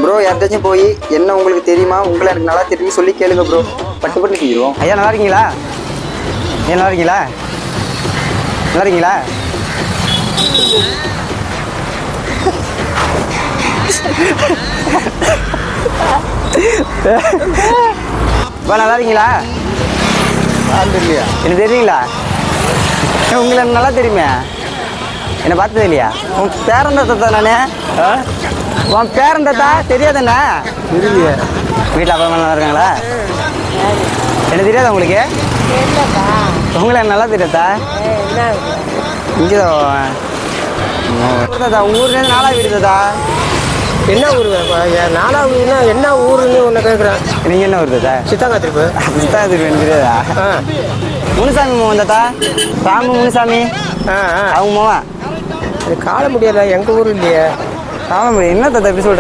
Bro யார்ட்டாச்சும் போய் என்ன உங்களுக்கு தெரியுமா, உங்களை எனக்கு நல்லா தெரியும்னு சொல்லி கேளுங்க ப்ரோ. பட்டு பட்டு கேட்குறோம். ஐயா நல்லா இருக்கீங்களா? ஐயா நல்லா இருக்கீங்களா? நல்லா இருக்கீங்களா? நல்லா இருக்கீங்களா? இல்லையா எனக்கு தெரியுங்களா? உங்களை எனக்கு நல்லா தெரியுமே. என்னை பார்த்தது இல்லையா? உன் பேரந்தத்தா நானே. உன் பேரந்தத்தா தெரியாதுண்ணா. தெரியலையே. வீட்டில் அப்பா நல்லா இருக்காங்களா? எனக்கு தெரியாதா உங்களுக்கு? உங்களை எனக்கு நல்லா தெரியாதா? இங்கே தாத்தா உங்கள் ஊர்லேருந்து நாலாவது வீடு தாத்தா. என்ன ஊர்? நாலாவது ஊர்னா என்ன ஊருன்னு ஒன்று கேட்குறேன். நீங்கள் என்ன ஊர் தாத்தா? சித்தாங்காத்திருப்பு. சித்தாத்திருப்பு எனக்கு தெரியாதா? முனுசாமி மோகன் தாத்தா. ராமு முனுசாமி அவங்க மோகன். அது காண முடியலை, எங்கள் ஊர் இல்லையே. காண முடியும். என்ன தாத்தா இப்படி சொல்கிறேன்?